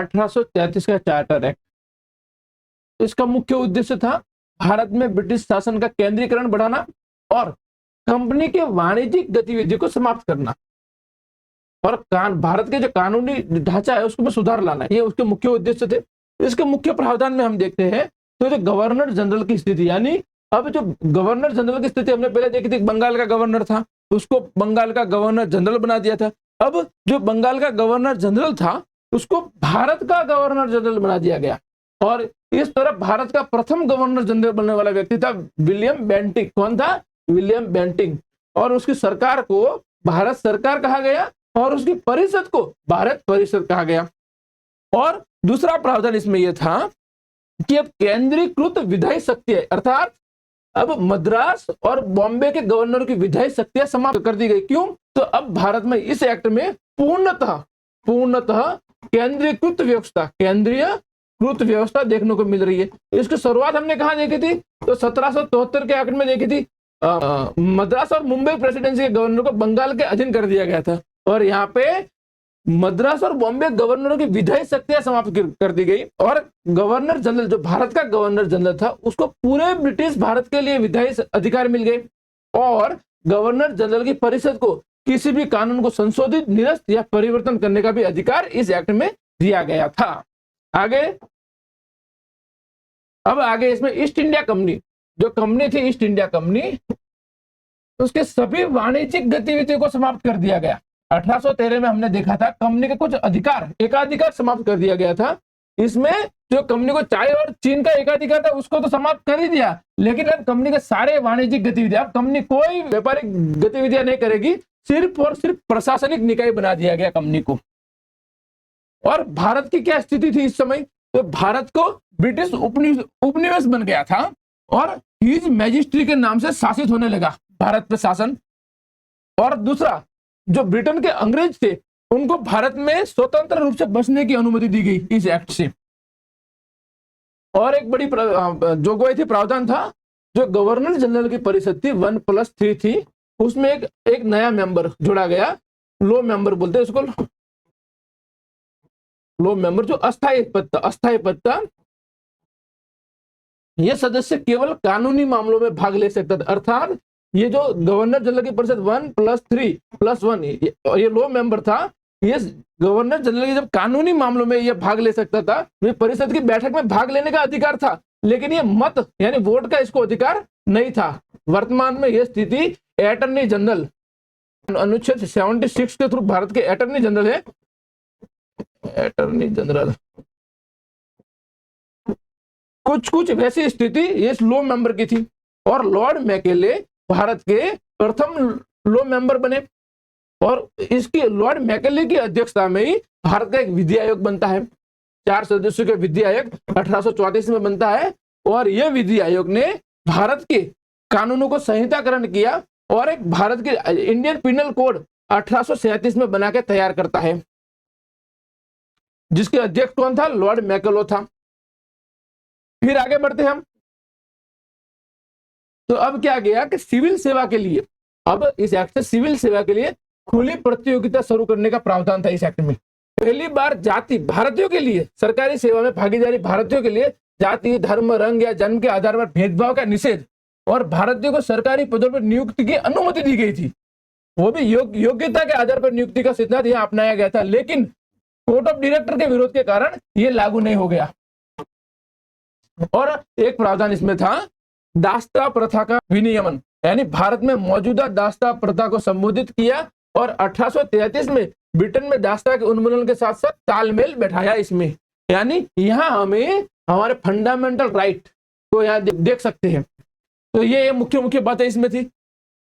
1833 का charter act. इसका मुख्य उद्देश्य था भारत में ब्रिटिश शासन का केंद्रीकरण बढ़ाना और कंपनी के वाणिज्यिक गतिविधि को समाप्त करना और भारत के जो कानूनी ढांचा है उसको में सुधार लाना, ये उसके मुख्य उद्देश्य थे। इसके मुख्य प्रावधान में हम देखते हैं तो जो गवर्नर जनरल की स्थिति, यानी अब जो गवर्नर जनरल की स्थिति हमने पहले देखी थी, बंगाल का गवर्नर था उसको बंगाल का गवर्नर जनरल बना दिया था। अब जो बंगाल का गवर्नर जनरल था उसको भारत का गवर्नर जनरल बना दिया गया और इस तरह भारत का प्रथम गवर्नर जनरल बनने वाला व्यक्ति था विलियम बेंटिंग। कौन था? William Bentinck. और उसकी सरकार को भारत सरकार कहा गया और उसकी परिषद को भारत परिषद कहा गया। और दूसरा प्रावधान इसमें यह था कि अब केंद्रीकृत विधायी शक्ति, अर्थात अब मद्रास और बॉम्बे के गवर्नर की विधायी शक्तियां समाप्त कर दी गई। क्यों? तो अब भारत में इस एक्ट में पूर्णतः केंद्रीकृत व्यवस्था देखने को मिल रही है। इसकी शुरुआत हमने कहा देखी थी? तो 1773 के एक्ट में देखी थी। मद्रास और मुंबई प्रेसिडेंसी के गवर्नर को बंगाल के अधीन कर दिया गया था और यहाँ पे मद्रास और बॉम्बे गवर्नरों की विधायी शक्तियां समाप्त कर दी गई और गवर्नर जनरल, जो भारत का गवर्नर जनरल था, उसको पूरे ब्रिटिश भारत के लिए विधायी अधिकार मिल गए और गवर्नर जनरल की परिषद को किसी भी कानून को संशोधित, निरस्त या परिवर्तन करने का भी अधिकार इस एक्ट में दिया गया था। आगे इसमें ईस्ट इंडिया कंपनी, जो कंपनी थी ईस्ट इंडिया कंपनी, उसके सभी वाणिज्यिक गतिविधियों को समाप्त कर दिया गया। 1813 में हमने देखा था कंपनी के कुछ एकाधिकार समाप्त कर दिया गया था। इसमें जो कंपनी को चाय और चीन का एकाधिकार था उसको तो समाप्त कर ही दिया, लेकिन अब कंपनी के सारे वाणिज्यिक गतिविधियां, अब कंपनी कोई व्यापारिक गतिविधियां नहीं करेगी, सिर्फ और सिर्फ प्रशासनिक निकाय बना दिया गया कंपनी को। और भारत की क्या स्थिति थी इस समय? तो भारत को ब्रिटिश उपनिवेश बन गया था और हिज मैजिस्ट्री के नाम से शासित होने लगा भारत पे शासन। और दूसरा, जो ब्रिटेन के अंग्रेज थे उनको भारत में स्वतंत्र रूप से बसने की अनुमति दी गई इस एक्ट से। और एक बड़ी जोगवाई थी, प्रावधान था, जो गवर्नर जनरल की परिषद थी 1+3 थी, उसमें एक नया मेंबर जोड़ा गया, लो मेंबर बोलते हैं उसको, लो मेंबर, जो अस्थायी पद था। यह सदस्य केवल कानूनी मामलों में भाग ले सकता था, अर्थात ये जो गवर्नर जनरल की परिषद 1+3+1 ये लो मेंबर था, ये गवर्नर जनरल की जब कानूनी मामलों में ये भाग ले सकता था, ये परिषद की बैठक में भाग लेने का अधिकार था, लेकिन ये मत यानी वोट का इसको अधिकार नहीं था। वर्तमान में यह स्थिति अटॉर्नी जनरल अनुच्छेद 76 के थ्रू भारत के अटॉर्नी जनरल है, अटॉर्नी जनरल, कुछ वैसी स्थिति इस लो मेंबर की थी। और लॉर्ड मैकेले भारत के प्रथम लो मेंबर बने और इसकी लॉर्ड मैकेले की अध्यक्षता में ही भारत का एक विधि आयोग बनता है। 4 सदस्यों का विधि आयोग 1834 में बनता है और यह विधि आयोग ने भारत के कानूनों को संहिताकरण किया और एक भारत के इंडियन पिनल कोड 1837 में बना के तैयार करता है, जिसके अध्यक्ष कौन था? लॉर्ड मैकेले था। फिर आगे बढ़ते हम, तो अब क्या गया कि सिविल सेवा के लिए, अब इस एक्ट से सिविल सेवा के लिए खुली प्रतियोगिता शुरू करने का प्रावधान था इस एक्ट में। पहली बार जाति भारतीयों के लिए सरकारी सेवा में भागीदारी, भारतीयों के लिए जाति, धर्म, रंग या जन्म के आधार पर भेदभाव का निषेध और भारतीयों को सरकारी पदों पर नियुक्ति की अनुमति दी गई थी। वो भी योग्यता के आधार पर नियुक्ति का सिद्धांत यहां अपनाया गया था, लेकिन कोर्ट ऑफ डायरेक्टर के विरोध के कारण यह लागू नहीं हो गया। और एक प्रावधान इसमें था दास्ता प्रथा का विनियमन, यानी भारत में मौजूदा दास्ता प्रथा को संबोधित किया और 1833 में ब्रिटेन में दास्ता के उन्मूलन के साथ साथ तालमेल बैठाया इसमें। यानी यहां हमें हमारे फंडामेंटल राइट को यहाँ देख सकते हैं। तो ये मुख्य बातें इसमें थी।